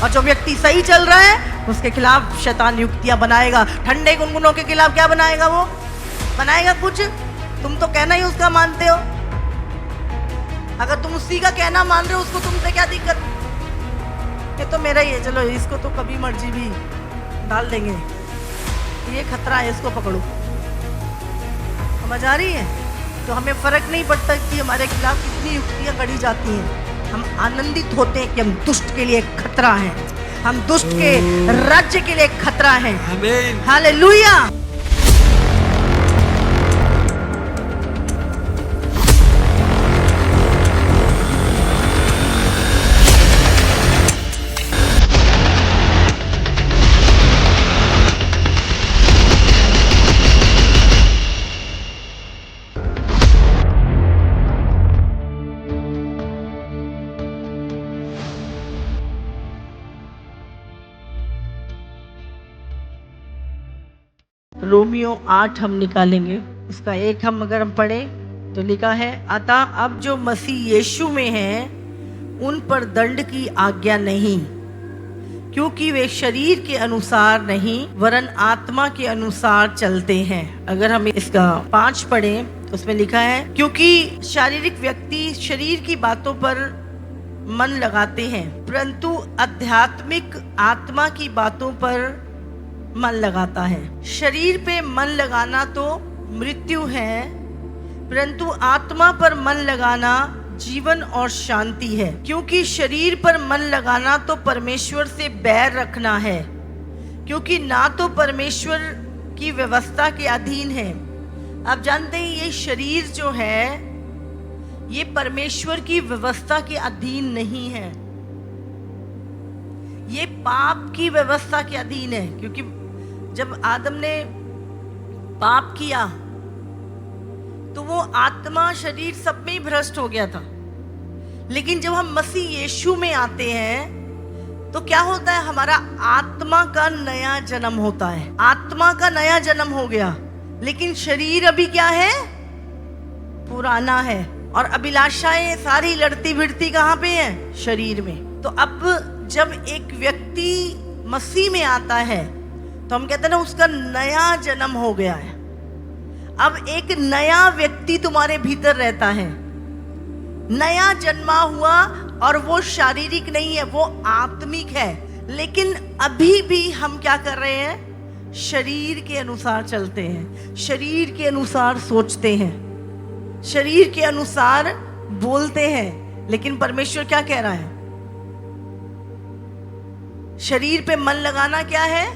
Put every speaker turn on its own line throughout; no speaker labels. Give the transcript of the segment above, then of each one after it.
और जो व्यक्ति सही चल रहा है उसके खिलाफ शैतान युक्तियां बनाएगा। ठंडे गुनगुनों के खिलाफ क्या बनाएगा? वो बनाएगा कुछ। तुम तो कहना ही उसका मानते हो। अगर तुम उसी का कहना मान रहे हो, उसको तुमसे क्या दिक्कत? ये तो मेरा ही है, चलो इसको तो कभी मर्जी भी डाल देंगे, ये खतरा है, इसको पकड़ो। समझ आ रही है? तो हमें फर्क नहीं पड़ता कि हमारे खिलाफ कितनी युक्तियां गढ़ी जाती हैं। हम आनंदित होते हैं कि हम दुष्ट के लिए खतरा हैं, हम दुष्ट के राज्य के लिए खतरा हैं।
आमीन।
हालेलुया। रोमियो 8 हम निकालेंगे, उसका 1 हम अगर हम पढ़ें तो लिखा है, अतः अब जो मसीह यीशु में हैं उन पर दंड की आज्ञा नहीं, क्योंकि वे शरीर के अनुसार नहीं वरन आत्मा के अनुसार चलते हैं। अगर हम इसका 5 पढ़ें तो उसमें लिखा है, क्योंकि शारीरिक व्यक्ति शरीर की बातों पर मन लगाते हैं, परंतु आध्यात्मिक आत्मा की बातों पर मन लगाता है। शरीर पे मन लगाना तो मृत्यु है, परंतु आत्मा पर मन लगाना जीवन और शांति है। क्योंकि शरीर पर मन लगाना तो परमेश्वर से बैर रखना है, क्योंकि ना तो परमेश्वर की व्यवस्था के अधीन है। आप जानते हैं ये शरीर जो है ये परमेश्वर की व्यवस्था के अधीन नहीं है, ये पाप की व्यवस्था के अधीन है। क्योंकि जब आदम ने पाप किया तो वो आत्मा शरीर सब में ही भ्रष्ट हो गया था। लेकिन जब हम मसीह यीशु में आते हैं तो क्या होता है? हमारा आत्मा का नया जन्म होता है, आत्मा का नया जन्म हो गया। लेकिन शरीर अभी क्या है? पुराना है। और अभिलाषाएं सारी लड़ती भिड़ती कहाँ पे है? शरीर में। तो अब जब एक व्यक्ति मसीह में आता है तो हम कहते हैं ना उसका नया जन्म हो गया है। अब एक नया व्यक्ति तुम्हारे भीतर रहता है, नया जन्मा हुआ, और वो शारीरिक नहीं है, वो आत्मिक है। लेकिन अभी भी हम क्या कर रहे हैं? शरीर के अनुसार चलते हैं, शरीर के अनुसार सोचते हैं, शरीर के अनुसार बोलते हैं। लेकिन परमेश्वर क्या कह रहा है? शरीर पे मन लगाना क्या है?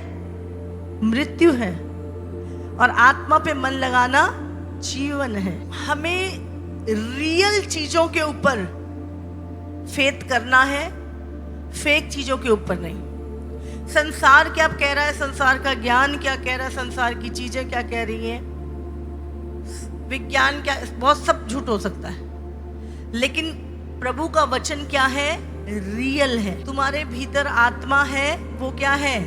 मृत्यु है, और आत्मा पे मन लगाना जीवन है। हमें रियल चीजों के ऊपर फेथ करना है, फेक चीजों के ऊपर नहीं। संसार क्या कह रहा है, संसार का ज्ञान क्या कह रहा है, संसार की चीजें क्या कह रही हैं, विज्ञान क्या, बहुत सब झूठ हो सकता है। लेकिन प्रभु का वचन क्या है? रियल है। तुम्हारे भीतर आत्मा है, वो क्या है?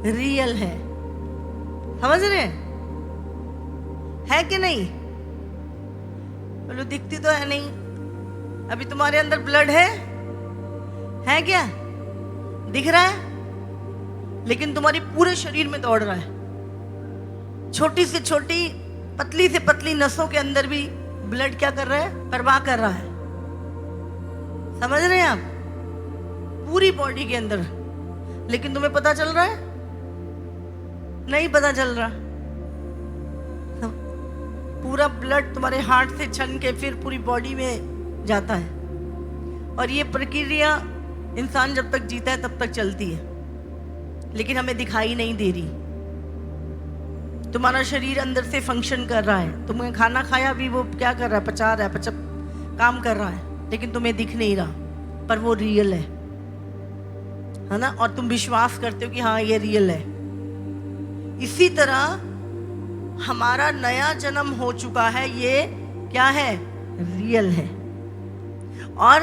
रियल है। समझ रहे हैं? है कि नहीं? बोलो दिखती तो है नहीं। अभी तुम्हारे अंदर ब्लड है क्या? दिख रहा है? लेकिन तुम्हारी पूरे शरीर में दौड़ रहा है। छोटी से छोटी पतली से पतली नसों के अंदर भी ब्लड क्या कर रहा है? प्रवाह कर रहा है। समझ रहे हैं आप? पूरी बॉडी के अंदर। लेकिन तुम्हें पता चल रहा है? नहीं पता चल रहा। पूरा ब्लड तुम्हारे हार्ट से छन के फिर पूरी बॉडी में जाता है। और ये प्रक्रिया इंसान जब तक जीता है तब तक चलती है, लेकिन हमें दिखाई नहीं दे रही। तुम्हारा शरीर अंदर से फंक्शन कर रहा है, तुमने खाना खाया भी, वो क्या कर रहा है? पचा रहा है, काम कर रहा है, लेकिन तुम्हें दिख नहीं रहा, पर वो रियल है ना? और तुम विश्वास करते हो कि हाँ ये रियल है। इसी तरह हमारा नया जन्म हो चुका है, ये क्या है? रियल है। और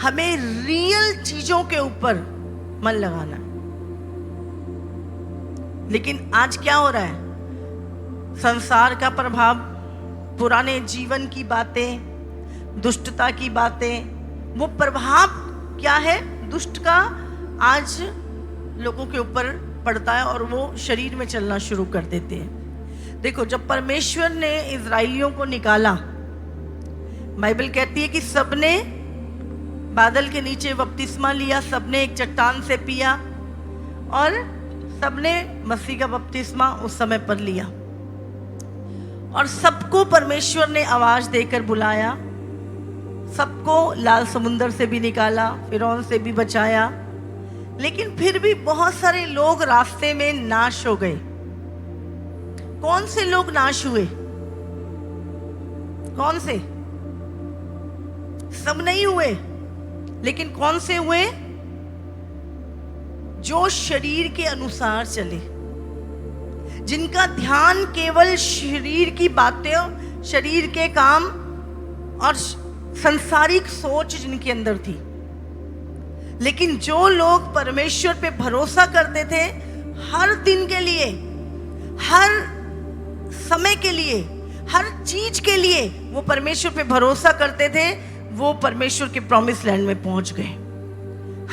हमें रियल चीजों के ऊपर मन लगाना। लेकिन आज क्या हो रहा है? संसार का प्रभाव, पुराने जीवन की बातें, दुष्टता की बातें, वो प्रभाव क्या है? दुष्ट का आज लोगों के ऊपर पड़ता है और वो शरीर में चलना शुरू कर देते हैं। देखो, जब परमेश्वर ने इजराइलियों को निकाला, बाइबल कहती है कि सबने बादल के नीचे बपतिस्मा लिया, सबने एक चट्टान से पिया और सबने मसीह का बपतिस्मा उस समय पर लिया। और सबको परमेश्वर ने आवाज देकर बुलाया, सबको लाल समुंदर से भी निकाला, फिरौन से भी बचाया। लेकिन फिर भी बहुत सारे लोग रास्ते में नाश हो गए। कौन से लोग नाश हुए? कौन से? सब नहीं हुए, लेकिन कौन से हुए? जो शरीर के अनुसार चले, जिनका ध्यान केवल शरीर की बातें, शरीर के काम और संसारिक सोच जिनके अंदर थी। लेकिन जो लोग परमेश्वर पे भरोसा करते थे, हर दिन के लिए, हर समय के लिए, हर चीज के लिए वो परमेश्वर पे भरोसा करते थे, वो परमेश्वर के प्रॉमिस लैंड में पहुंच गए।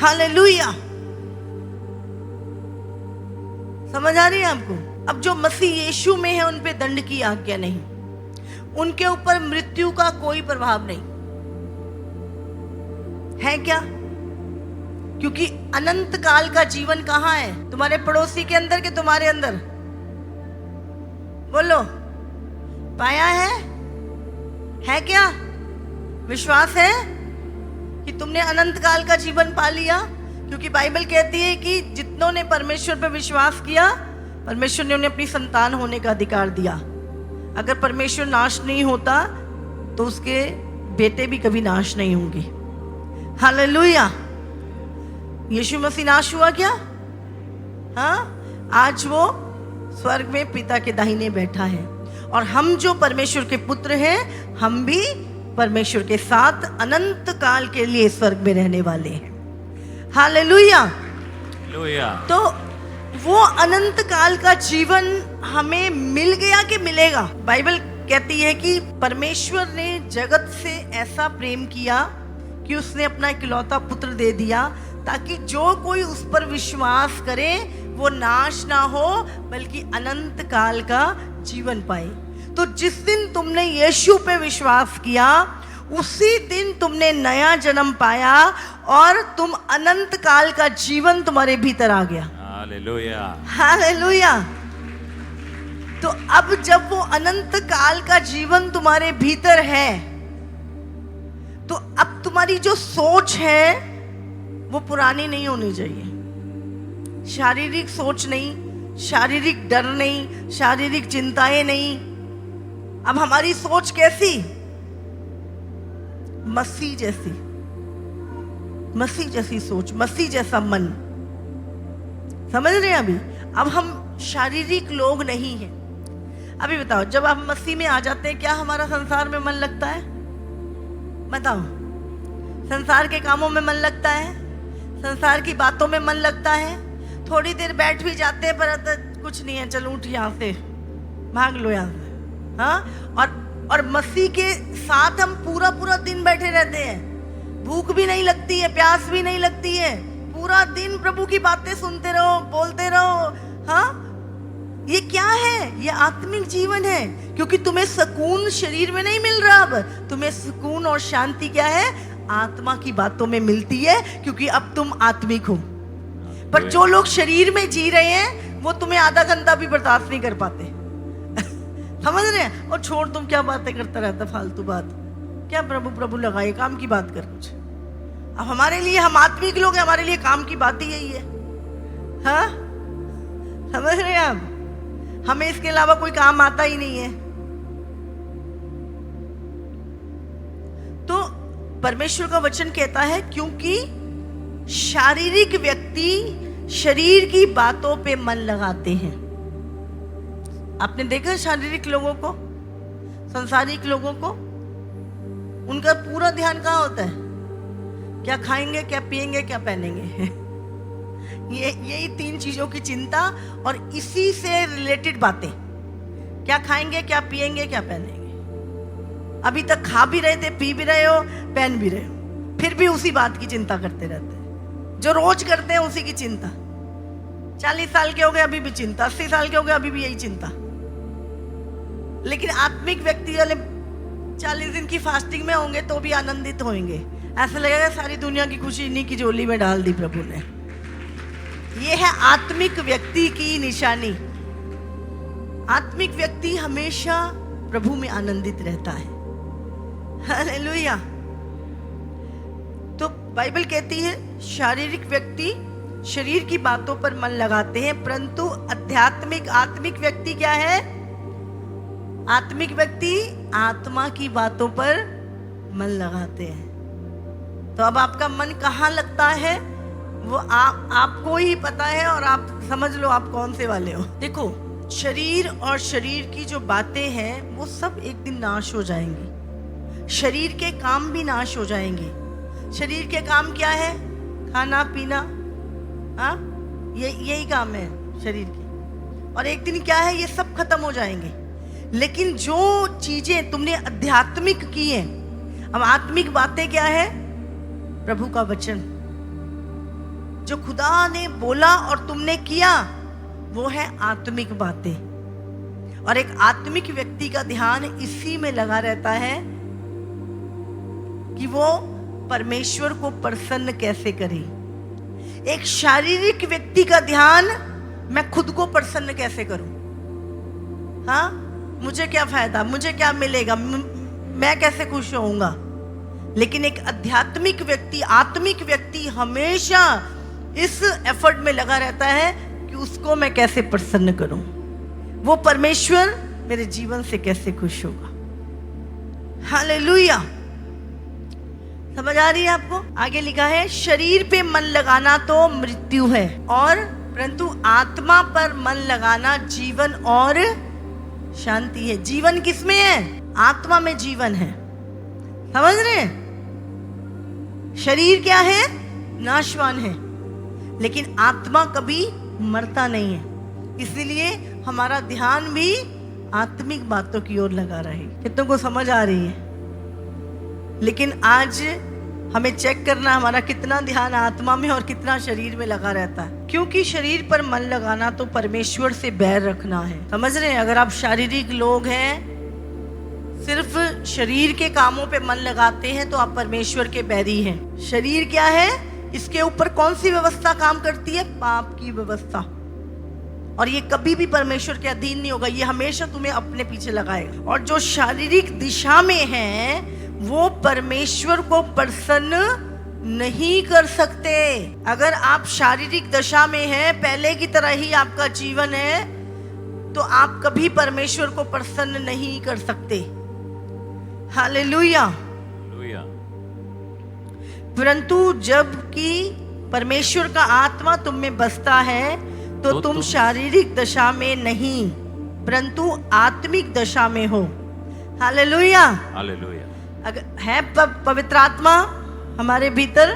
हालेलुया! समझ आ रही है आपको? अब जो मसीह यीशु में है, उन पे दंड की आज्ञा नहीं, उनके ऊपर मृत्यु का कोई प्रभाव नहीं है। क्या? क्योंकि अनंत काल का जीवन कहाँ है? तुम्हारे पड़ोसी के अंदर कि तुम्हारे अंदर? बोलो, पाया है क्या? विश्वास है कि तुमने अनंत काल का जीवन पा लिया? क्योंकि बाइबल कहती है कि जितनों ने परमेश्वर पर विश्वास किया, परमेश्वर ने उन्हें अपनी संतान होने का अधिकार दिया। अगर परमेश्वर नाश नहीं होता तो उसके बेटे भी कभी नाश नहीं होंगे। हालेलुया! यीशु मसीह नाश हुआ क्या? हाँ, आज वो स्वर्ग में पिता के दाहिने बैठा है। और हम जो परमेश्वर के पुत्र हैं, हम भी परमेश्वर के साथ अनंत काल के लिए स्वर्ग में रहने वाले हैं। हालेलुया! तो वो अनंत काल का जीवन हमें मिल गया कि मिलेगा? बाइबल कहती है कि परमेश्वर ने जगत से ऐसा प्रेम किया कि उसने अपना इकलौता पुत्र दे दिया, ताकि जो कोई उस पर विश्वास करे वो नाश ना हो, बल्कि अनंत काल का जीवन पाए। तो जिस दिन तुमने यीशु पे विश्वास किया, उसी दिन तुमने नया जन्म पाया और तुम अनंत काल का जीवन तुम्हारे भीतर आ गया।
हालेलुया!
हालेलुया! तो अब जब वो अनंत काल का जीवन तुम्हारे भीतर है, तो अब तुम्हारी जो सोच है वो पुरानी नहीं होनी चाहिए। शारीरिक सोच नहीं, शारीरिक डर नहीं, शारीरिक चिंताएं नहीं। अब हमारी सोच कैसी? मसीह जैसी, मसीह जैसी सोच, मसीह जैसा मन। समझ रहे हैं? अभी अब हम शारीरिक लोग नहीं हैं। अभी बताओ, जब आप मसीह में आ जाते हैं, क्या हमारा संसार में मन लगता है? बताओ, संसार के कामों में मन लगता है? संसार की बातों में मन लगता है? थोड़ी देर बैठ भी जाते हैं, पर कुछ नहीं है, चलो उठ यहाँ से, भाग लो यहाँ से। हाँ, और मसीह के साथ हम पूरा पूरा दिन बैठे रहते हैं। भूख भी नहीं लगती है, प्यास भी नहीं लगती है, पूरा दिन प्रभु की बातें सुनते रहो, बोलते रहो। हाँ, ये क्या है? ये आत्मिक जीवन है। क्योंकि तुम्हें सुकून शरीर में नहीं मिल रहा, अब तुम्हें सुकून और शांति क्या है? आत्मा की बातों में मिलती है, क्योंकि अब तुम आत्मिक हो। पर जो लोग शरीर में जी रहे हैं, वो तुम्हें आधा घंटा भी बर्दाश्त नहीं कर पाते। समझ रहे हैं? और छोड़, तुम क्या बातें करता रहता, फालतू बात, क्या प्रभु प्रभु लगाए, काम की बात कर कुछ। अब हमारे लिए, हम आत्मिक लोग हैं, हमारे लिए काम की बात ही यही है। हाँ, समझ रहे हैं आप? हमें इसके अलावा कोई काम आता ही नहीं है। तो परमेश्वर का वचन कहता है, क्योंकि शारीरिक व्यक्ति शरीर की बातों पे मन लगाते हैं। आपने देखा शारीरिक लोगों को, संसारिक लोगों को, उनका पूरा ध्यान कहाँ होता है? क्या खाएंगे, क्या पिएंगे, क्या पहनेंगे। यही तीन चीजों की चिंता और इसी से रिलेटेड बातें। क्या खाएंगे, क्या पिएंगे, क्या पहनेंगे। अभी तक खा भी रहे थे, पी भी रहे हो, पहन भी रहे हो, फिर भी उसी बात की चिंता करते रहते हैं। जो रोज करते हैं उसी की चिंता। 40 साल के हो गए अभी भी चिंता, 80 साल के हो गए अभी भी यही चिंता। लेकिन आत्मिक व्यक्ति वाले 40 दिन की फास्टिंग में होंगे तो भी आनंदित होंगे। ऐसा लगेगा सारी दुनिया की खुशी इन्हीं की झोली में डाल दी प्रभु ने। ये है आत्मिक व्यक्ति की निशानी। आत्मिक व्यक्ति हमेशा प्रभु में आनंदित रहता है। हालेलुया। तो बाइबल कहती है शारीरिक व्यक्ति शरीर की बातों पर मन लगाते हैं, परंतु आत्मिक व्यक्ति क्या है? आत्मिक व्यक्ति आत्मा की बातों पर मन लगाते हैं। तो अब आपका मन कहाँ लगता है वो आपको ही पता है, और आप समझ लो आप कौन से वाले हो। देखो, शरीर और शरीर की जो बातें हैं वो सब एक दिन नाश हो जाएंगी। शरीर के काम भी नाश हो जाएंगे। शरीर के काम क्या है? खाना पीना, हाँ, यही काम है शरीर के। और एक दिन क्या है? ये सब खत्म हो जाएंगे। लेकिन जो चीजें तुमने आध्यात्मिक की हैं, अब आत्मिक बातें क्या है? प्रभु का वचन जो खुदा ने बोला और तुमने किया, वो है आत्मिक बातें। और एक आत्मिक व्यक्ति का ध्यान इसी में लगा रहता है कि वो परमेश्वर को प्रसन्न कैसे करे। एक शारीरिक व्यक्ति का ध्यान, मैं खुद को प्रसन्न कैसे करूं, हाँ, मुझे क्या फायदा, मुझे क्या मिलेगा, मैं कैसे खुश होऊंगा। लेकिन एक आध्यात्मिक व्यक्ति, आत्मिक व्यक्ति हमेशा इस एफर्ट में लगा रहता है कि उसको मैं कैसे प्रसन्न करूं, वो परमेश्वर मेरे जीवन से कैसे खुश होगा। हालेलुया। समझ आ रही है आपको? आगे लिखा है शरीर पे मन लगाना तो मृत्यु है, और परंतु आत्मा पर मन लगाना जीवन और शांति है। जीवन किसमें है? आत्मा में जीवन है। समझ रहे हैं? शरीर क्या है? नाशवान है, लेकिन आत्मा कभी मरता नहीं है। इसलिए हमारा ध्यान भी आत्मिक बातों की ओर लगा रहे। कितनों को समझ आ रही है? लेकिन आज हमें चेक करना हमारा कितना ध्यान आत्मा में और कितना शरीर में लगा रहता है। क्योंकि शरीर पर मन लगाना तो परमेश्वर से बैर रखना है। समझ रहे हैं? अगर आप शारीरिक लोग हैं, सिर्फ शरीर के कामों पे मन लगाते हैं, तो आप परमेश्वर के बैरी हैं। शरीर क्या है? इसके ऊपर कौन सी व्यवस्था काम करती है? पाप की व्यवस्था। और ये कभी भी परमेश्वर के अधीन नहीं होगा, ये हमेशा तुम्हें अपने पीछे लगाएगा। और जो शारीरिक दिशा में है वो परमेश्वर को प्रसन्न नहीं कर सकते। अगर आप शारीरिक दशा में हैं, पहले की तरह ही आपका जीवन है, तो आप कभी परमेश्वर को प्रसन्न नहीं कर सकते। हालेलुया। परंतु जब कि परमेश्वर का आत्मा तुम में बसता है, तो तुम शारीरिक दशा में नहीं परंतु आत्मिक दशा में हो। हालेलुया। हालेलुया। अगर है पवित्र आत्मा हमारे भीतर,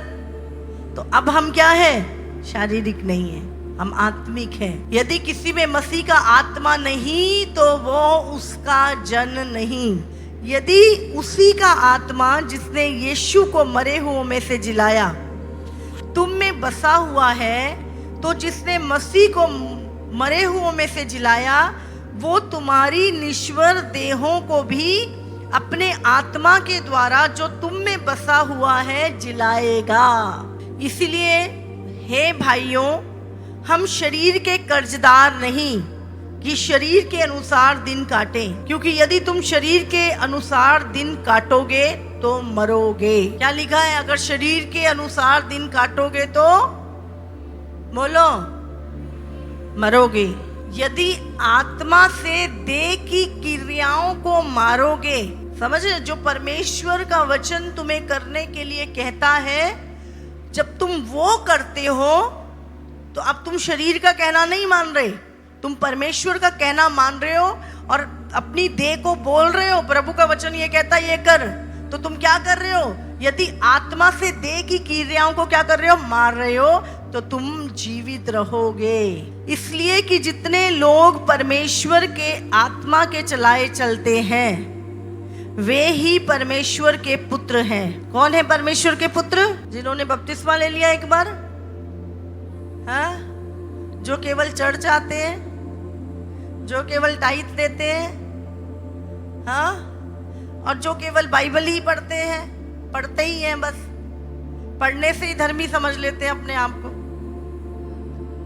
तो अब हम क्या है? शारीरिक नहीं है, हम आत्मिक हैं। यदि किसी में मसीह का आत्मा नहीं, तो वो उसका जन नहीं। यदि उसी का आत्मा जिसने यीशु को मरे हुओं में से जिलाया तुम में बसा हुआ है, तो जिसने मसीह को मरे हुओं में से जिलाया, वो तुम्हारी निश्वर देहों को भी अपने आत्मा के द्वारा जो तुम में बसा हुआ है जिलाएगा। इसलिए हे भाइयों, हम शरीर के कर्जदार नहीं कि शरीर के अनुसार दिन काटें, क्योंकि यदि तुम शरीर के अनुसार दिन काटोगे तो मरोगे। क्या लिखा है? अगर शरीर के अनुसार दिन काटोगे तो बोलो मरोगे। यदि आत्मा से देह की क्रियाओं को मारोगे, समझ रहे? जो परमेश्वर का वचन तुम्हें करने के लिए कहता है, जब तुम वो करते हो तो अब तुम शरीर का कहना नहीं मान रहे, तुम परमेश्वर का कहना मान रहे हो और अपनी देह को बोल रहे हो प्रभु का वचन ये कहता है ये कर, तो तुम क्या कर रहे हो? यदि आत्मा से देह की क्रियाओं को क्या कर रहे हो? मार रहे हो, तो तुम जीवित रहोगे। इसलिए कि जितने लोग परमेश्वर के आत्मा के चलाए चलते हैं वे ही परमेश्वर के पुत्र हैं। कौन है परमेश्वर के पुत्र? जिन्होंने बपतिस्मा ले लिया एक बार, हाँ, जो केवल चर्च आते हैं, जो केवल टाइट देते हैं, हाँ, और जो केवल बाइबल ही पढ़ते हैं, पढ़ते ही हैं, बस पढ़ने से ही धर्मी समझ लेते हैं अपने आप को।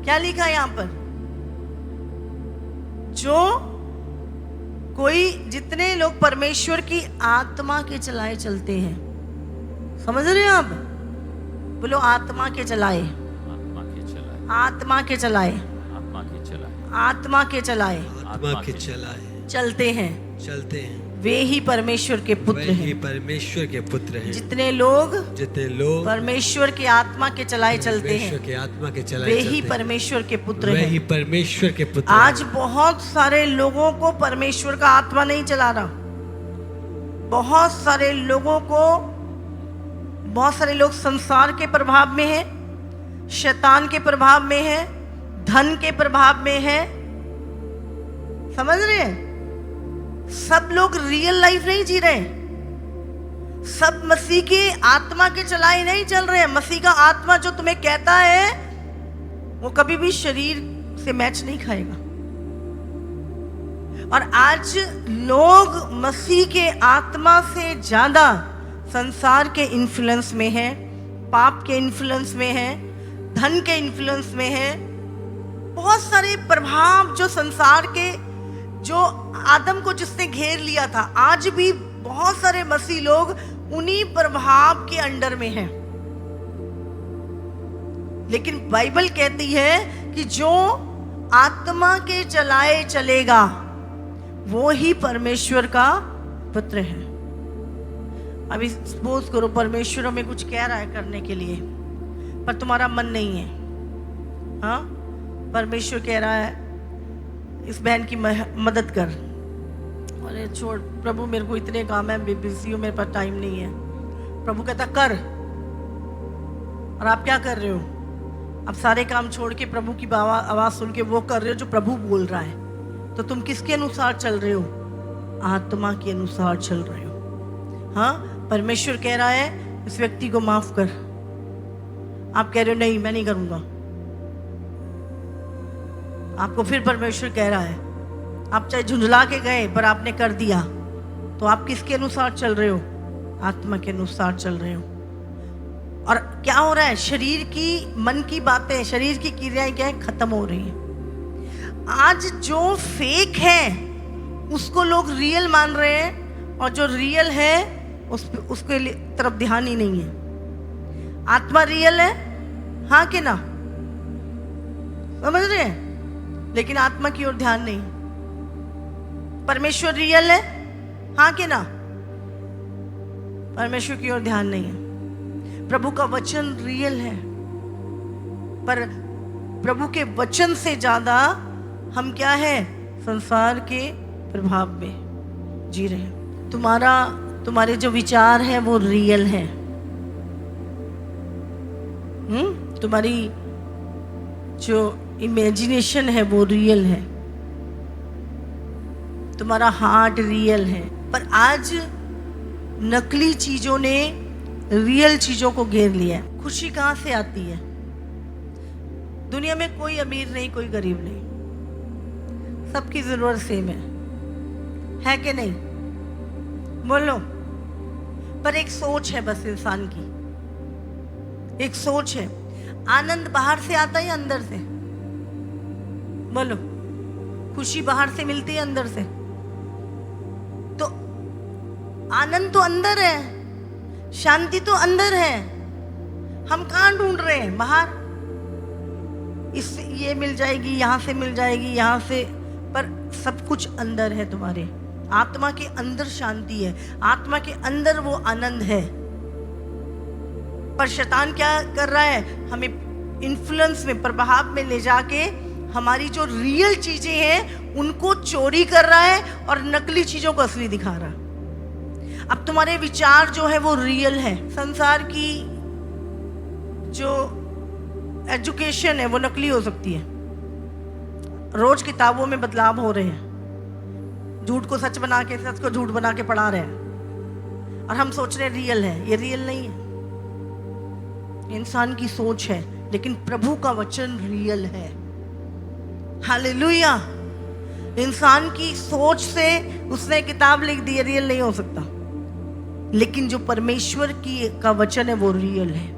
क्या लिखा है यहाँ पर? जो कोई, जितने लोग परमेश्वर की आत्मा के चलाए चलते हैं, समझ रहे हैं आप? बोलो आत्मा के चलाए,
आत्मा के चलाए,
आत्मा के चलाए,
आत्मा के चलाए,
आत्मा के चलाए
आत्मा के चलाए
चलते हैं,
चलते हैं,
वे ही परमेश्वर के पुत्र
वे ही
हैं।
परमेश्वर के पुत्र हैं।
जितने लोग
परमेश्वर
की आत्मा के चलाए चलते हैं,
के आत्मा के चलाए
वे ही
चलते हैं,
परमेश्वर के पुत्र
वे ही
हैं।
परमेश्वर के पुत्र
आज
हैं।
बहुत सारे लोगों को परमेश्वर का आत्मा नहीं चला रहा। बहुत सारे लोगों को, बहुत सारे लोग संसार के प्रभाव में हैं, शैतान के प्रभाव में हैं, धन के प्रभाव में हैं। समझ रहे हैं? सब लोग रियल लाइफ नहीं जी रहे। सब मसीह के आत्मा के चलाए नहीं चल रहे हैं। मसीह का आत्मा जो तुम्हें कहता है वो कभी भी शरीर से मैच नहीं खाएगा। और आज लोग मसीह के आत्मा से ज्यादा संसार के इन्फ्लुएंस में है, पाप के इन्फ्लुएंस में है, धन के इन्फ्लुएंस में है। बहुत सारे प्रभाव जो संसार के, जो आदम को जिसने घेर लिया था, आज भी बहुत सारे मसीह लोग उन्हीं प्रभाव के अंडर में हैं। लेकिन बाइबल कहती है कि जो आत्मा के चलाए चलेगा वो ही परमेश्वर का पुत्र है। अभी सपोज करो परमेश्वर हमें कुछ कह रहा है करने के लिए, पर तुम्हारा मन नहीं है। हाँ, परमेश्वर कह रहा है इस बहन की मदद कर। अरे छोड़ प्रभु, मेरे को इतने काम है, मैं बिजी हूँ, मेरे पास टाइम नहीं है। प्रभु कहता कर, और आप क्या कर रहे हो? अब सारे काम छोड़ के प्रभु की आवाज सुन के वो कर रहे हो जो प्रभु बोल रहा है। तो तुम किसके अनुसार चल रहे हो? आत्मा के अनुसार चल रहे हो। हाँ, परमेश्वर कह रहा है इस व्यक्ति को माफ कर, आप कह रहे हो नहीं मैं नहीं करूंगा। आपको फिर परमेश्वर कह रहा है, आप चाहे झुंझला के गए पर आपने कर दिया, तो आप किसके अनुसार चल रहे हो? आत्मा के अनुसार चल रहे हो। और क्या हो रहा है? शरीर की, मन की बातें, शरीर की क्रियाएं क्या है? खत्म हो रही हैं। आज जो फेक है उसको लोग रियल मान रहे हैं, और जो रियल है उसके तरफ ध्यान ही नहीं है। आत्मा रियल है, हाँ कि ना? समझ रहे हैं? लेकिन आत्मा की ओर ध्यान नहीं। परमेश्वर रियल है, हाँ कि ना? परमेश्वर की ओर ध्यान नहीं है। प्रभु का वचन रियल है, पर प्रभु के वचन से ज्यादा हम क्या है? संसार के प्रभाव में जी रहे हैं। तुम्हारे जो विचार है वो रियल है। तुम्हारी जो इमेजिनेशन है वो रियल है, तुम्हारा हार्ट रियल है। पर आज नकली चीजों ने रियल चीजों को घेर लिया है। खुशी कहाँ से आती है? दुनिया में कोई अमीर नहीं, कोई गरीब नहीं, सबकी जरूरत सेम है कि नहीं? बोलो। पर एक सोच है बस इंसान की, एक सोच है। आनंद बाहर से आता है या अंदर से? बोलो। खुशी बाहर से मिलती है अंदर से? तो आनंद तो अंदर है, शांति तो अंदर है। हम कहाँ ढूंढ रहे हैं? बाहर। इससे ये मिल जाएगी, यहाँ से मिल जाएगी, यहाँ से, पर सब कुछ अंदर है। तुम्हारे आत्मा के अंदर शांति है, आत्मा के अंदर वो आनंद है। पर शैतान क्या कर रहा है? हमें इन्फ्लुएंस में, प्रभाव में ले जाके हमारी जो रियल चीजें हैं उनको चोरी कर रहा है और नकली चीजों को असली दिखा रहा है। अब तुम्हारे विचार जो है वो रियल है। संसार की जो एजुकेशन है वो नकली हो सकती है। रोज किताबों में बदलाव हो रहे हैं, झूठ को सच बना के, सच को झूठ बना के पढ़ा रहे हैं, और हम सोच रहे हैं रियल है। ये रियल नहीं है, इंसान की सोच है। लेकिन प्रभु का वचन रियल है। हालेलुया। इंसान की सोच से उसने किताब लिख दी है, रियल नहीं हो सकता, लेकिन जो परमेश्वर की का वचन है वो रियल है।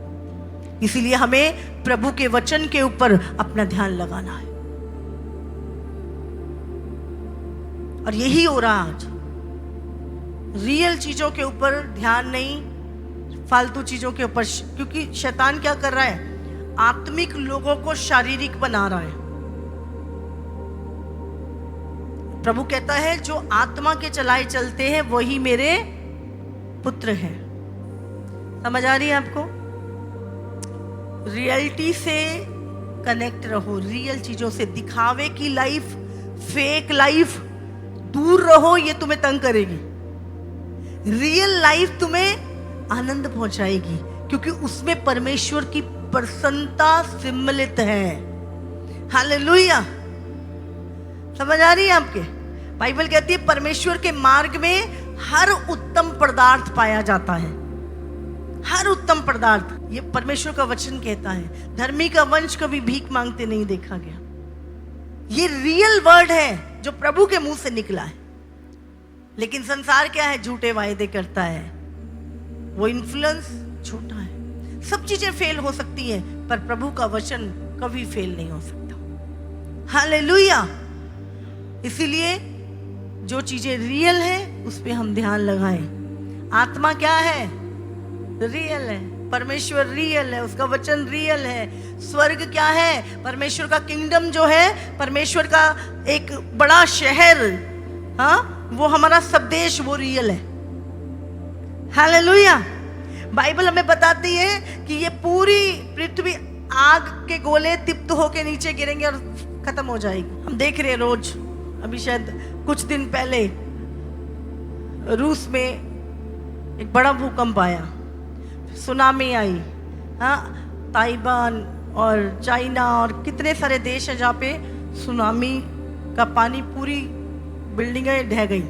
इसीलिए हमें प्रभु के वचन के ऊपर अपना ध्यान लगाना है। और यही हो रहा आज, रियल चीजों के ऊपर ध्यान नहीं, फालतू चीजों के ऊपर, क्योंकि शैतान क्या कर रहा है, आत्मिक लोगों को शारीरिक बना रहा है। प्रभु कहता है जो आत्मा के चलाए चलते हैं वही मेरे पुत्र हैं। समझ आ रही है आपको? रियलिटी से कनेक्ट रहो, रियल चीजों से। दिखावे की लाइफ, फेक लाइफ दूर रहो, ये तुम्हें तंग करेगी। रियल लाइफ तुम्हें आनंद पहुंचाएगी, क्योंकि उसमें परमेश्वर की प्रसन्नता सम्मिलित है। हालेलुया। समझ आ रही है आपके? बाइबल कहती है परमेश्वर के मार्ग में हर उत्तम पदार्थ पाया जाता है। हर उत्तम पदार्थ, ये परमेश्वर का वचन कहता है। धर्मी का वंश कभी भीख मांगते नहीं देखा गया। ये रियल वर्ड है जो प्रभु के मुंह से निकला है। लेकिन संसार क्या है, झूठे वायदे करता है, वो इन्फ्लुएंस झूठा है। सब चीजें फेल हो सकती हैं, पर प्रभु का वचन कभी फेल नहीं हो सकता। हालेलुया। इसीलिए जो चीजें रियल है उस पे हम ध्यान लगाएं। आत्मा क्या है? रियल है। परमेश्वर रियल है, उसका वचन रियल है। स्वर्ग क्या है? परमेश्वर का किंगडम जो है, परमेश्वर का एक बड़ा शहर, हाँ, वो हमारा संदेश, वो रियल है। हालेलुया। बाइबल हमें बताती है कि ये पूरी पृथ्वी आग के गोले तिप्त होके नीचे गिरेंगे और खत्म हो जाएगी। हम देख रहे हैं रोज। अभी शायद कुछ दिन पहले रूस में एक बड़ा भूकंप आया, सुनामी आई, हाँ, ताइवान और चाइना और कितने सारे देश हैं जहाँ पे सुनामी का पानी पूरी बिल्डिंगें ढह गई,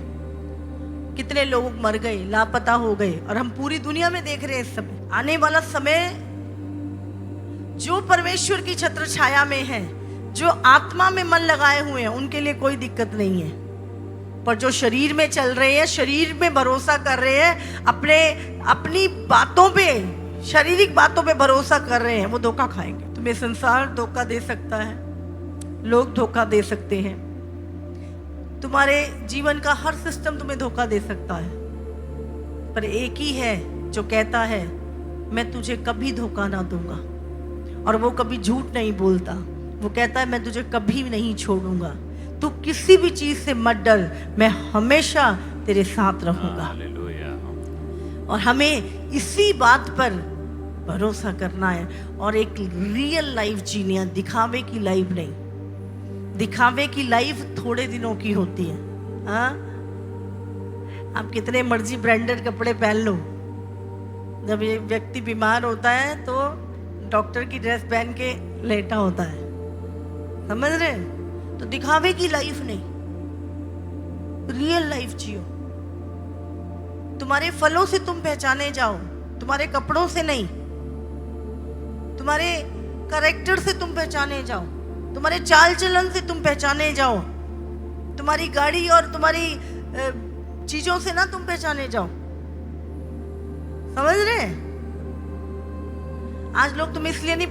कितने लोग मर गए, लापता हो गए। और हम पूरी दुनिया में देख रहे हैं इस समय। आने वाला समय जो परमेश्वर की छत्र छाया में है, जो आत्मा में मन लगाए हुए हैं, उनके लिए कोई दिक्कत नहीं है। पर जो शरीर में चल रहे हैं, शरीर में भरोसा कर रहे हैं, अपनी बातों पे, शारीरिक बातों पे भरोसा कर रहे हैं, वो धोखा खाएंगे। तुम्हें संसार धोखा दे सकता है, लोग धोखा दे सकते हैं, तुम्हारे जीवन का हर सिस्टम तुम्हें धोखा दे सकता है। पर एक ही है जो कहता है मैं तुझे कभी धोखा ना दूंगा, और वो कभी झूठ नहीं बोलता। वो कहता है मैं तुझे कभी नहीं छोड़ूंगा, तू किसी भी चीज से मत डर, मैं हमेशा तेरे साथ रहूंगा।
हालेलुया।
और हमें इसी बात पर भरोसा करना है और एक रियल लाइफ जीनी है, दिखावे की लाइफ नहीं। दिखावे की लाइफ थोड़े दिनों की होती है। हाँ, आप कितने मर्जी ब्रांडेड कपड़े पहन लो, जब ये व्यक्ति बीमार होता है तो डॉक्टर की ड्रेस पहन के लेटा होता है। समझ रहे? तो दिखावे की लाइफ नहीं, रियल लाइफ जियो। तुम्हारे फलों से तुम पहचाने जाओ, तुम्हारे कपड़ों से नहीं। तुम्हारे कैरेक्टर से तुम पहचाने जाओ, तुम्हारे चाल चलन से तुम पहचाने जाओ, तुम्हारी गाड़ी और तुम्हारी चीजों से ना तुम पहचाने जाओ। समझ रहे? आज लोग तुम्हें इसलिए नहीं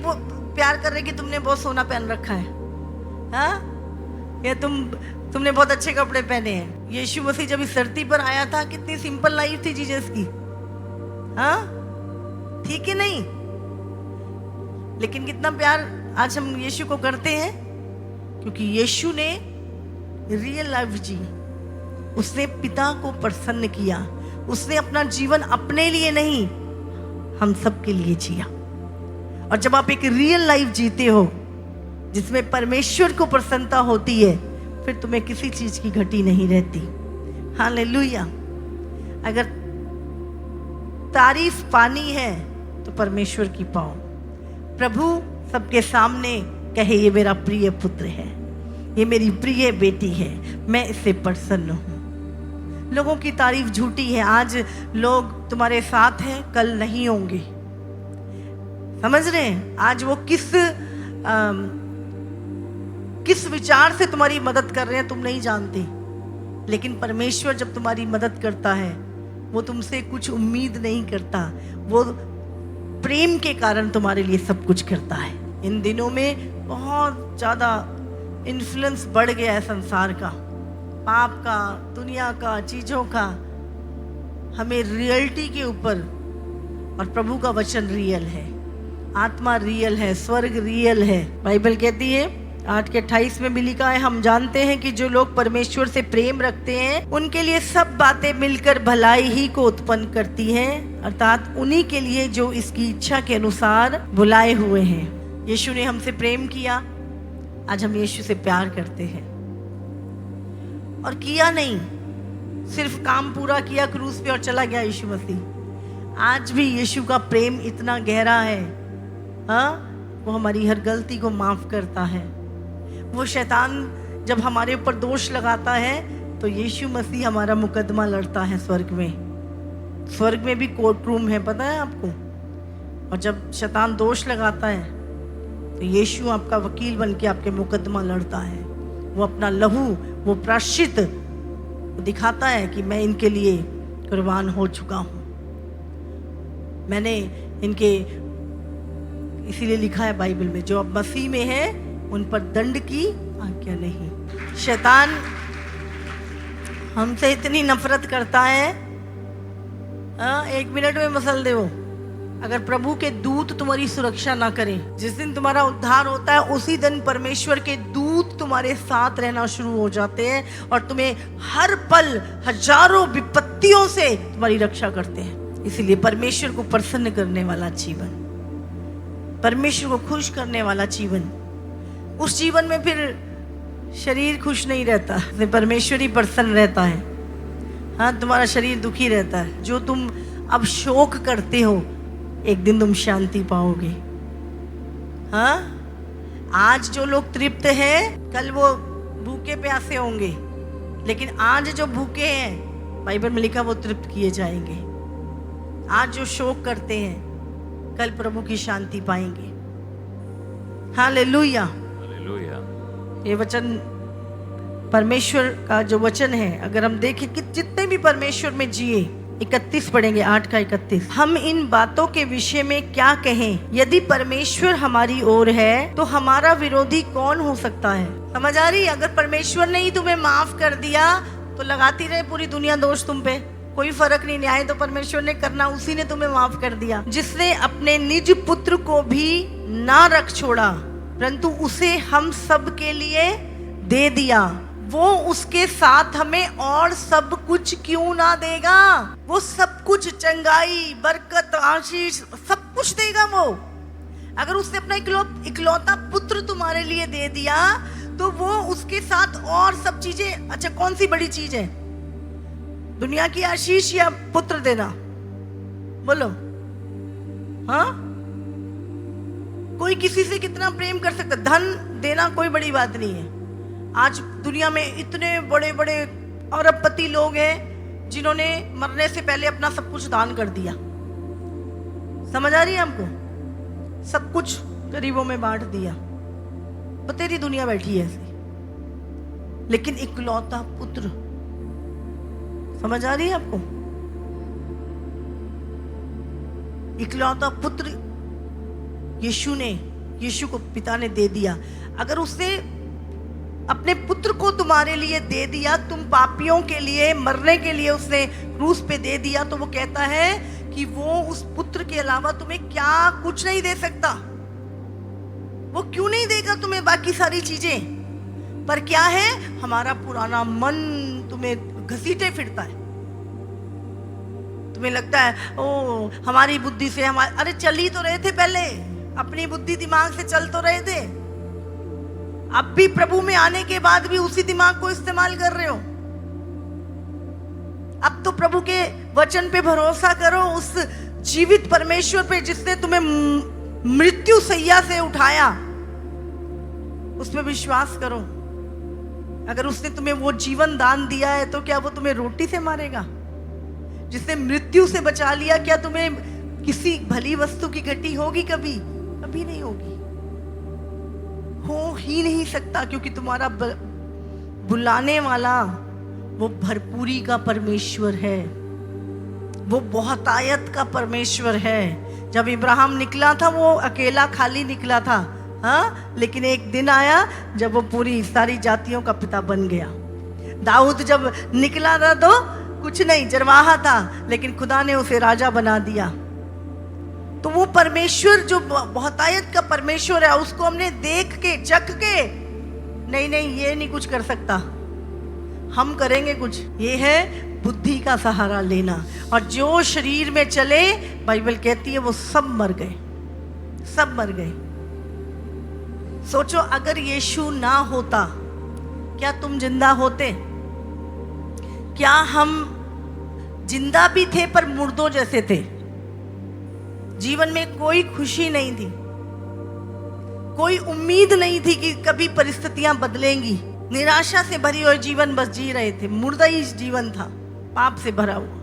प्यार कर रहे कि तुमने बहुत सोना पहन रखा है, हाँ, या तुमने बहुत अच्छे कपड़े पहने हैं। यीशु मसीह जब इस धरती पर आया था, कितनी सिंपल लाइफ थी जीसस की, हाँ, ठीक है नहीं? लेकिन कितना प्यार आज हम यीशु को करते हैं, क्योंकि यीशु ने रियल लाइफ जी। उसने पिता को प्रसन्न किया। उसने अपना जीवन अपने लिए नहीं, हम सबके लिए जिया। और जब आप एक रियल लाइफ जीते हो जिसमें परमेश्वर को प्रसन्नता होती है, फिर तुम्हें किसी चीज की घटी नहीं रहती। हालेलुया। अगर तारीफ पानी है तो परमेश्वर की पाओ। प्रभु सबके सामने कहे ये मेरा प्रिय पुत्र है, ये मेरी प्रिय बेटी है, मैं इससे प्रसन्न हूं। लोगों की तारीफ झूठी है। आज लोग तुम्हारे साथ हैं, कल नहीं होंगे। समझ रहे हैं? आज वो किस विचार से तुम्हारी मदद कर रहे हैं तुम नहीं जानते, लेकिन परमेश्वर जब तुम्हारी मदद करता है वो तुमसे कुछ उम्मीद नहीं करता, वो प्रेम के कारण तुम्हारे लिए सब कुछ करता है। इन दिनों में बहुत ज़्यादा इन्फ्लुएंस बढ़ गया है संसार का, पाप का, दुनिया का, चीज़ों का। हमें रियलिटी के ऊपर, और प्रभु का वचन रियल है, आत्मा रियल है, स्वर्ग रियल है। बाइबल कहती है 8:28 में भी लिखा है, हम जानते हैं कि जो लोग परमेश्वर से प्रेम रखते हैं उनके लिए सब बातें मिलकर भलाई ही को उत्पन्न करती हैं, अर्थात उन्हीं के लिए जो इसकी इच्छा के अनुसार बुलाए हुए हैं। यीशु ने हमसे प्रेम किया, आज हम यीशु से प्यार करते हैं। और किया नहीं, सिर्फ काम पूरा किया क्रूस पे और चला गया यीशु मसीह। आज भी यीशु का प्रेम इतना गहरा है, हाँ, वो हमारी हर गलती को माफ करता है। वो शैतान जब हमारे ऊपर दोष लगाता है तो यीशु मसीह हमारा मुकदमा लड़ता है स्वर्ग में। स्वर्ग में भी कोर्ट रूम है, पता है आपको? और जब शैतान दोष लगाता है तो यीशु आपका वकील बन के आपके मुकदमा लड़ता है। वो अपना लहू, वो प्रायश्चित दिखाता है कि मैं इनके लिए कुर्बान हो चुका हूँ। मैंने इनके, इसीलिए लिखा है बाइबल में, जो अब मसीह में है उन पर दंड की आज्ञा नहीं। शैतान हमसे इतनी नफरत करता है, 1 मिनट में मसल दे वो। अगर प्रभु के दूत तुम्हारी सुरक्षा ना करें, जिस दिन तुम्हारा उद्धार होता है उसी दिन परमेश्वर के दूत तुम्हारे साथ रहना शुरू हो जाते हैं और तुम्हें हर पल हजारों विपत्तियों से तुम्हारी रक्षा करते हैं। इसीलिए परमेश्वर को प्रसन्न करने वाला जीवन, परमेश्वर को खुश करने वाला जीवन, उस जीवन में फिर शरीर खुश नहीं रहता, परमेश्वर ही प्रसन्न रहता है। हाँ, तुम्हारा शरीर दुखी रहता है। जो तुम अब शोक करते हो एक दिन तुम शांति पाओगे। हाँ, आज जो लोग तृप्त हैं कल वो भूखे प्यासे होंगे, लेकिन आज जो भूखे हैं बाइबल में लिखा वो तृप्त किए जाएंगे। आज जो शोक करते हैं कल प्रभु की शांति पाएंगे। Hallelujah,
hallelujah.
ये वचन परमेश्वर का जो वचन है, अगर हम देखें कि जितने भी परमेश्वर में जिए, 31 पढ़ेंगे, 8:31। हम इन बातों के विषय में क्या कहें? यदि परमेश्वर हमारी ओर है तो हमारा विरोधी कौन हो सकता है? समझ आ रही? अगर परमेश्वर ने ही तुम्हें माफ कर दिया तो लगाती रहे पूरी दुनिया दोष तुम पे, कोई फर्क नहीं। न्याय तो परमेश्वर ने करना, उसी ने तुम्हें माफ कर दिया। जिसने अपने निज पुत्र को भी ना रख छोड़ा परंतु उसे हम सब के लिए दे दिया, वो उसके साथ हमें और सब कुछ क्यों ना देगा? वो सब कुछ, चंगाई, बरकत, आशीष, सब कुछ देगा वो। अगर उसने अपना इकलौता पुत्र तुम्हारे लिए दे दिया तो वो उसके साथ और सब चीजें, अच्छा कौन सी बड़ी चीज है? दुनिया की आशीष या पुत्र देना? बोलो। हाँ, कोई किसी से कितना प्रेम कर सकता? धन देना कोई बड़ी बात नहीं है। आज दुनिया में इतने बड़े बड़े अरबपति लोग हैं जिन्होंने मरने से पहले अपना सब कुछ दान कर दिया। समझ आ रही है हमको? सब कुछ गरीबों में बांट दिया। बतेरी दुनिया बैठी है ऐसी, लेकिन इकलौता पुत्र, समझ आ रही है आपको? इकलौता पुत्र यीशु को पिता ने दे दिया। अगर उसने अपने पुत्र को तुम्हारे लिए दे दिया, तुम पापियों के लिए मरने के लिए उसने क्रूस पे दे दिया, तो वो कहता है कि वो उस पुत्र के अलावा तुम्हें क्या कुछ नहीं दे सकता। वो क्यों नहीं देगा तुम्हें बाकी सारी चीजें? पर क्या है, हमारा पुराना मन तुम्हें घसीटे फिरता है। तुम्हें लगता है ओ हमारी बुद्धि से अरे चल ही तो रहे थे पहले, अपनी बुद्धि दिमाग से चल तो रहे थे, अब भी प्रभु में आने के बाद भी उसी दिमाग को इस्तेमाल कर रहे हो। अब तो प्रभु के वचन पे भरोसा करो, उस जीवित परमेश्वर पे जिसने तुम्हें मृत्यु सैया से उठाया, उसमें विश्वास करो। अगर उसने तुम्हें वो जीवन दान दिया है तो क्या वो तुम्हें रोटी से मारेगा? जिसने मृत्यु से बचा लिया, क्या तुम्हें किसी भली वस्तु की घटी होगी कभी? कभी नहीं होगी, हो ही नहीं सकता, क्योंकि तुम्हारा बुलाने वाला वो भरपूरी का परमेश्वर है, वो बहुतायत का परमेश्वर है। जब इब्राहिम निकला था वो अकेला खाली निकला था, हाँ, लेकिन एक दिन आया जब वो पूरी सारी जातियों का पिता बन गया। दाऊद जब निकला था तो कुछ नहीं, चरवाहा था, लेकिन खुदा ने उसे राजा बना दिया। तो वो परमेश्वर जो बहुतायत का परमेश्वर है, उसको हमने देख के चख के नहीं ये नहीं कुछ कर सकता, हम करेंगे कुछ, ये है बुद्धि का सहारा लेना। और जो शरीर में चले, बाइबल कहती है वो सब मर गए, सब मर गए। सोचो अगर यीशु ना होता, क्या तुम जिंदा होते? क्या हम जिंदा भी थे पर मुर्दों जैसे थे? जीवन में कोई खुशी नहीं थी, कोई उम्मीद नहीं थी कि कभी परिस्थितियां बदलेंगी। निराशा से भरी हुई जीवन बस जी रहे थे, मुर्दा ही जीवन था, पाप से भरा हुआ।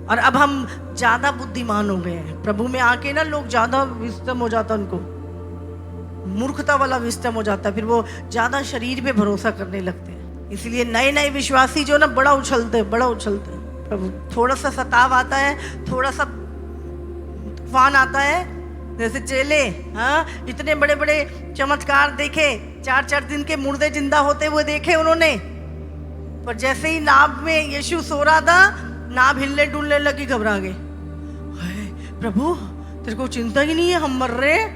और अब हम ज्यादा बुद्धिमान हो गए हैं। प्रभु में आके ना लोग ज्यादा विस्डम हो जाता, उनको मूर्खता वाला विस्डम हो जाता है, फिर वो ज्यादा शरीर पे भरोसा करने लगते हैं। इसलिए नए नए विश्वासी जो ना बड़ा उछलते हैं। प्रभु थोड़ा सा सताव आता है, थोड़ा सा तूफान आता है, जैसे चेले, हाँ, इतने बड़े बड़े चमत्कार देखे, 4-4 दिन के मुर्दे जिंदा होते हुए देखे उन्होंने, पर जैसे ही नाव में यीशु सो रहा था, नाव हिलने डुलने लगी, घबरा गए। प्रभु तेरे को चिंता ही नहीं है, हम मर रहे हैं।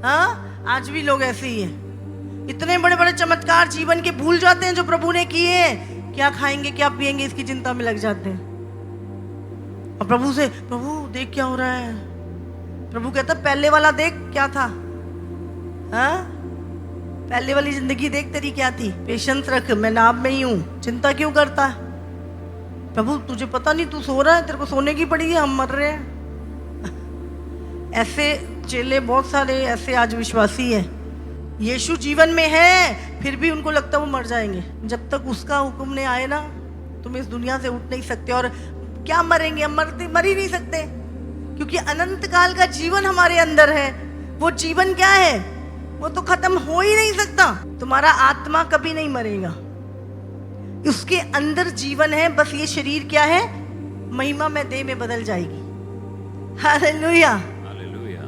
हाँ, आज भी लोग ऐसे ही हैं, इतने बड़े बड़े चमत्कार जीवन के भूल जाते हैं जो प्रभु ने किए हैं। क्या खाएंगे क्या पिएंगे इसकी चिंता में लग जाते हैं। और प्रभु से, प्रभु देख क्या हो रहा है। प्रभु कहता पहले वाला देख क्या था, हाँ, पहले वाली जिंदगी देख तेरी क्या थी। पेशेंस रख, मैं नाव में ही हूं, चिंता क्यों करता है। प्रभु तुझे पता नहीं, तू सो रहा है, तेरे को सोने की पड़ी है, हम मर रहे हैं। ऐसे चेले बहुत सारे, ऐसे आज विश्वासी हैं। यीशु जीवन में है, फिर भी उनको लगता है वो मर जाएंगे। जब तक उसका हुक्म नहीं आए ना, तुम इस दुनिया से उठ नहीं सकते। और क्या मरेंगे, हम मर ही नहीं सकते, क्योंकि अनंत काल का जीवन हमारे अंदर है। वो जीवन क्या है, वो तो खत्म हो ही नहीं सकता। तुम्हारा आत्मा कभी नहीं मरेगा, उसके अंदर जीवन है। बस ये शरीर क्या है, महिमा में देह में बदल जाएगी। Hallelujah,
hallelujah.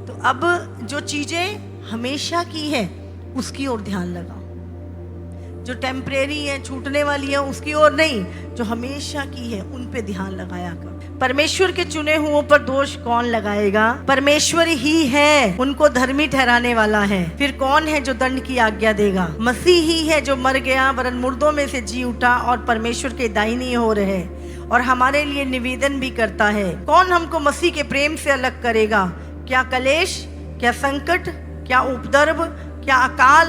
तो अब जो चीजें हमेशा की है उसकी ओर ध्यान लगाओ, जो टेम्परेरी है, छूटने वाली है, उसकी ओर नहीं, जो हमेशा की है उन पे ध्यान लगाया कर। परमेश्वर के चुने हुओं पर दोष कौन लगाएगा? परमेश्वर ही है उनको धर्मी ठहराने वाला है। फिर कौन है जो दंड की आज्ञा देगा? मसीह ही है जो मर गया वरन मुर्दों में से जी उठा और परमेश्वर के दाहिनी ओर है और हमारे लिए निवेदन भी करता है। कौन हमको मसीह के प्रेम से अलग करेगा? क्या कलेश, क्या संकट, क्या उपद्रव, क्या अकाल,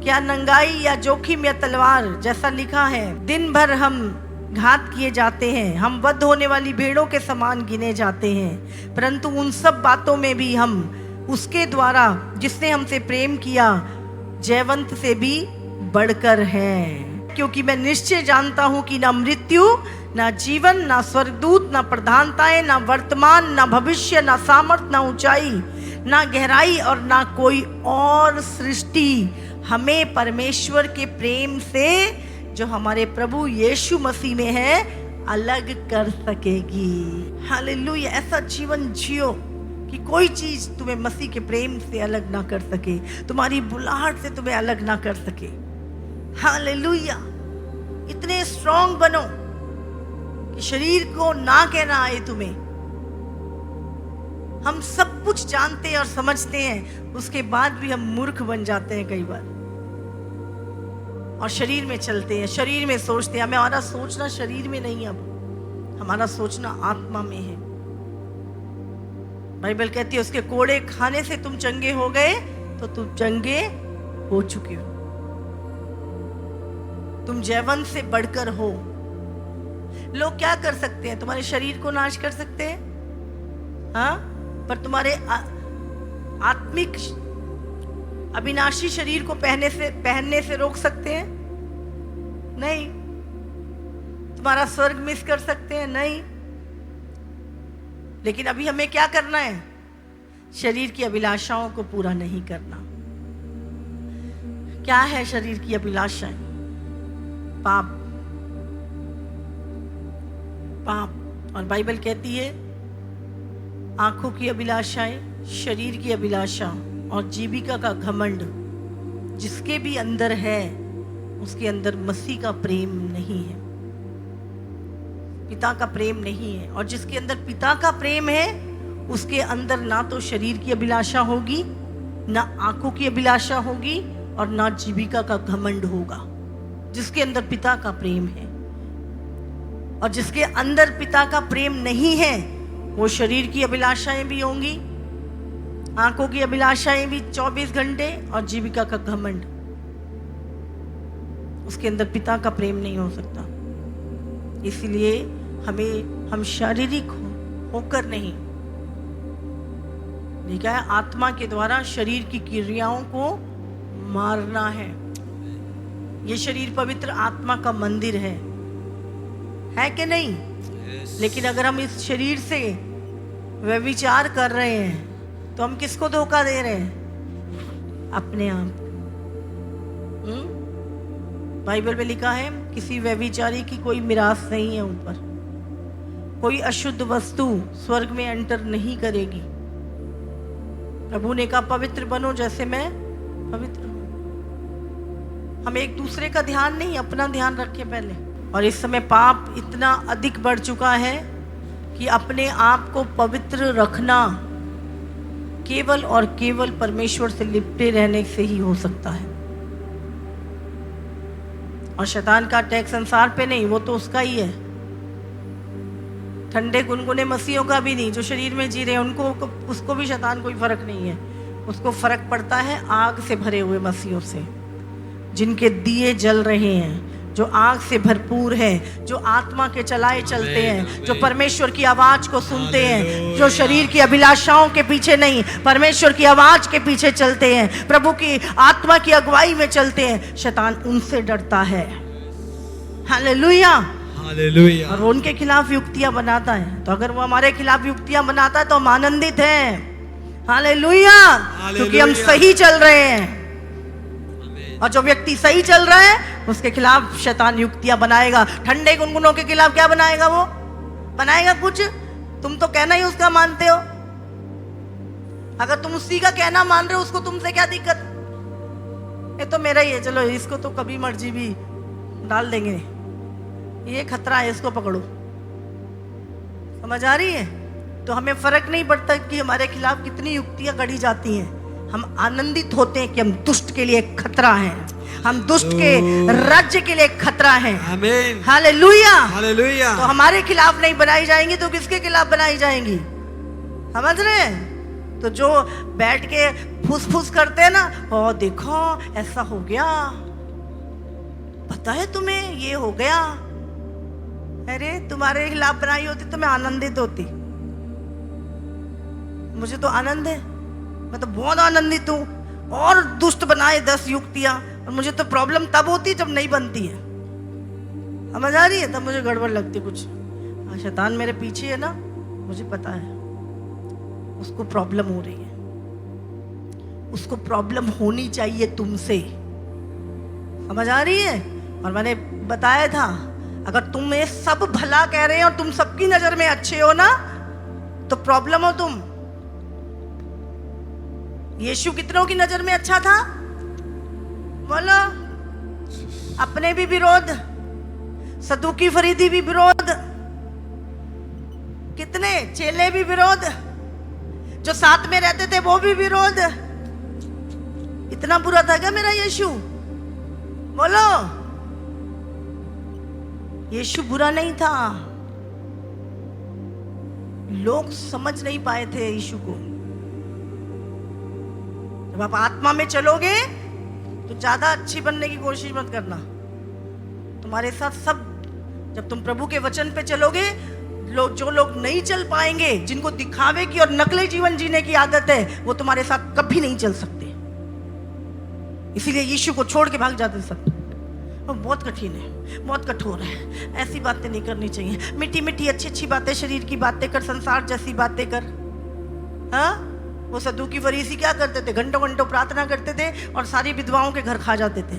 क्या नंगाई या जोखिम या तलवार? जैसा लिखा है, दिन भर हम घात किए जाते हैं, हम वध होने वाली भेड़ों के समान गिने जाते हैं। परंतु उन सब बातों में भी हम उसके द्वारा जिसने हमसे प्रेम किया जयवंत से भी बढ़कर हैं। क्योंकि मैं निश्चय जानता हूं कि ना मृत्यु, ना जीवन, ना स्वर्गदूत, ना प्रधानताएं, ना वर्तमान, ना भविष्य, ना सामर्थ, ना ऊंचाई, ना गहराई और ना कोई और सृष्टि हमें परमेश्वर के प्रेम से जो हमारे प्रभु यीशु मसीह में है अलग कर सकेगी। हालेलुया। ऐसा जीवन जियो कि कोई चीज तुम्हें मसीह के प्रेम से अलग ना कर सके, तुम्हारी बुलाहट से तुम्हें अलग ना कर सके। हालेलुया। इतने स्ट्रांग बनो कि शरीर को ना कहना आए तुम्हें। हम सब कुछ जानते हैं और समझते हैं, उसके बाद भी हम मूर्ख बन जाते हैं कई बार और शरीर में चलते हैं, शरीर में सोचते हैं। हमारा सोचना शरीर में नहीं, अब हमारा सोचना आत्मा में है। बाइबल कहती है उसके कोड़े खाने से तुम चंगे हो गए, तो तुम चंगे हो चुके हो, तुम जयवंत से बढ़कर हो। लोग क्या कर सकते हैं? तुम्हारे शरीर को नाश कर सकते हैं, हाँ, पर तुम्हारे आत्मिक अविनाशी शरीर को पहनने से रोक सकते हैं? नहीं। तुम्हारा स्वर्ग मिस कर सकते हैं? नहीं। लेकिन अभी हमें क्या करना है? शरीर की अभिलाषाओं को पूरा नहीं करना। क्या है शरीर की अभिलाषाएं? पाप। पाप। और बाइबल कहती है आंखों की अभिलाषाएं, शरीर की अभिलाषा और जीविका का घमंड जिसके भी अंदर है उसके अंदर मसीह का प्रेम नहीं है, पिता का प्रेम नहीं है। और जिसके अंदर पिता का प्रेम है उसके अंदर ना तो शरीर की अभिलाषा होगी, ना आंखों की अभिलाषा होगी और ना जीविका का घमंड होगा। जिसके अंदर पिता का प्रेम है। और जिसके अंदर पिता का प्रेम नहीं है वो शरीर की अभिलाषाएं भी होंगी, आंखों की अभिलाषाएं भी 24 घंटे और जीविका का घमंड। उसके अंदर पिता का प्रेम नहीं हो सकता। इसलिए हम शारीरिक होकर नहीं, लिखा है आत्मा के द्वारा शरीर की क्रियाओं को मारना है। ये शरीर पवित्र आत्मा का मंदिर है कि नहीं? लेकिन अगर हम इस शरीर से व्यभिचार कर रहे हैं तो हम किसको धोखा दे रहे हैं? अपने आप। बाइबल में लिखा है किसी व्यभिचारी की कोई मिरास नहीं है ऊपर। कोई अशुद्ध वस्तु स्वर्ग में एंटर नहीं करेगी। प्रभु ने कहा पवित्र बनो जैसे मैं पवित्र हूं। हम एक दूसरे का ध्यान नहीं, अपना ध्यान रखें पहले। और इस समय पाप इतना अधिक बढ़ चुका है कि अपने आप को पवित्र रखना केवल और केवल परमेश्वर से लिपटे रहने से ही हो सकता है। और शैतान का अटैक संसार पे नहीं, वो तो उसका ही है। ठंडे गुनगुने मसीहों का भी नहीं, जो शरीर में जी रहे हैं उनको, उसको भी शैतान कोई फर्क नहीं है। उसको फर्क पड़ता है आग से भरे हुए मसीहों से, जिनके दिए जल रहे हैं, जो आग से भरपूर है, जो आत्मा के चलाए चलते हैं, जो परमेश्वर की आवाज को सुनते हैं, जो शरीर की अभिलाषाओं के पीछे नहीं परमेश्वर की आवाज के पीछे चलते हैं, प्रभु की आत्मा की अगुवाई में चलते हैं। शैतान उनसे डरता है। Hallelujah,
hallelujah.
और वो उनके खिलाफ युक्तियां बनाता है। तो अगर वो हमारे खिलाफ युक्तियां बनाता है तो हम आनंदित हैं। हालेलुया, क्योंकि हम सही चल रहे हैं। और जो व्यक्ति सही चल रहा है उसके खिलाफ शैतान युक्तियां बनाएगा। ठंडे गुनगुनों के खिलाफ क्या बनाएगा? वो बनाएगा कुछ। तुम तो कहना ही उसका मानते हो। अगर तुम उसी का कहना मान रहे हो उसको तुमसे क्या दिक्कत? ये तो मेरा ही है, चलो इसको तो कभी मर्जी भी डाल देंगे, ये खतरा है, इसको पकड़ो। समझ आ रही है? तो हमें फर्क नहीं पड़ता कि हमारे खिलाफ कितनी युक्तियां गढ़ी जाती हैं। हम आनंदित होते हैं कि हम दुष्ट के लिए खतरा हैं, हम दुष्ट के राज्य के लिए खतरा हैं।
आमीन,
हालेलुया,
हालेलुया।
तो हमारे खिलाफ नहीं बनाई जाएंगी तो किसके खिलाफ बनाई जाएंगी? समझ रहे हैं? तो जो बैठ के फुस फुस करते हैं ना, ओ देखो ऐसा हो गया, पता है तुम्हें ये हो गया। अरे तुम्हारे खिलाफ बनाई होती तो मैं आनंदित होती। मुझे तो आनंद है, मैं तो बहुत आनंदित हूं। और दुष्ट बनाए 10 युक्तियां, और मुझे तो प्रॉब्लम तब होती है जब नहीं बनती है। समझ आ रही है? तब मुझे गड़बड़ लगती कुछ। शैतान मेरे पीछे है ना, मुझे पता है उसको प्रॉब्लम हो रही है। उसको प्रॉब्लम होनी चाहिए तुमसे। समझ आ रही है? और मैंने बताया था अगर तुम ये सब भला कह रहे हो और तुम सबकी नजर में अच्छे हो ना, तो प्रॉब्लम हो तुम। यीशु कितनों की नजर में अच्छा था? बोलो। अपने भी विरोध, सदूकी फरीदी भी विरोध, कितने चेले भी विरोध, जो साथ में रहते थे वो भी विरोध। इतना बुरा था क्या मेरा यीशु? बोलो। यीशु बुरा नहीं था, लोग समझ नहीं पाए थे यीशु को। जब आप आत्मा में चलोगे तो ज्यादा अच्छी बनने की कोशिश मत करना। तुम्हारे साथ सब, जब तुम प्रभु के वचन पे चलोगे, जो लोग नहीं चल पाएंगे, जिनको दिखावे की और नकली जीवन जीने की आदत है, वो तुम्हारे साथ कभी नहीं चल सकते। इसीलिए यीशु को छोड़ के भाग जाते सब। वो बहुत कठिन है, बहुत कठोर है। ऐसी बातें नहीं करनी चाहिए। मीठी मीठी अच्छी अच्छी बातें, शरीर की बातें कर, संसार जैसी बातें कर। हाँ, वो सदूकी फरीसी क्या करते थे? घंटों घंटों प्रार्थना करते थे और सारी विधवाओं के घर खा जाते थे।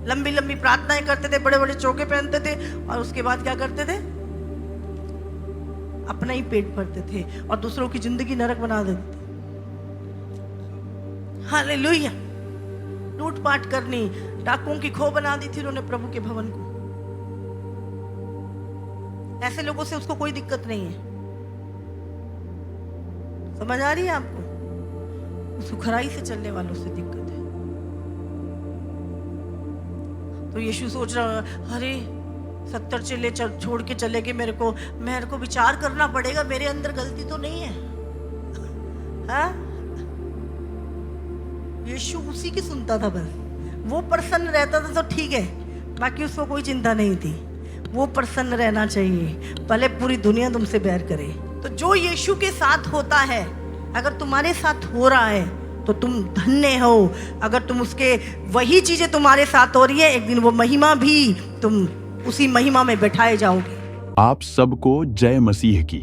लंबी लंबी प्रार्थनाएं करते थे, बड़े बड़े चौके पहनते थे और उसके बाद क्या करते थे? अपना ही पेट भरते थे और दूसरों की जिंदगी नरक बना देते थे। हालेलुया। लूटपाट करनी, डाकुओं की खो बना दी थी उन्होंने प्रभु के भवन को। ऐसे लोगों से उसको कोई दिक्कत नहीं है। समझ आ रही है आपको? सुखराई से चलने वालों से दिक्कत है। तो यीशु सोच रहा, अरे 70 चेले छोड़ के चले गए, मेरे को विचार करना पड़ेगा, मेरे अंदर गलती तो नहीं है। हाँ? यीशु उसी की सुनता था बस। वो प्रसन्न रहता था तो ठीक है, बाकी उसको कोई चिंता नहीं थी। वो प्रसन्न रहना चाहिए, भले पूरी दुनिया तुमसे बैर करे। तो जो यीशु के साथ होता है, अगर तुम्हारे साथ हो रहा है तो तुम धन्य हो। अगर तुम उसके वही चीजें तुम्हारे साथ हो रही है, एक दिन वो महिमा भी तुम उसी महिमा में बैठाए जाओगे।
आप सबको जय मसीह की।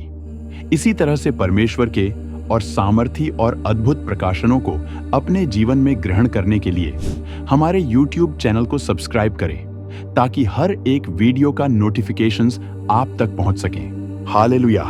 इसी तरह से परमेश्वर के और सामर्थी और अद्भुत प्रकाशनों को अपने जीवन में ग्रहण करने के लिए हमारे YouTube चैनल को सब्सक्राइब करें, ताकि हर एक वीडियो का नोटिफिकेशंस आप तक पहुंच सकें। हालेलुया।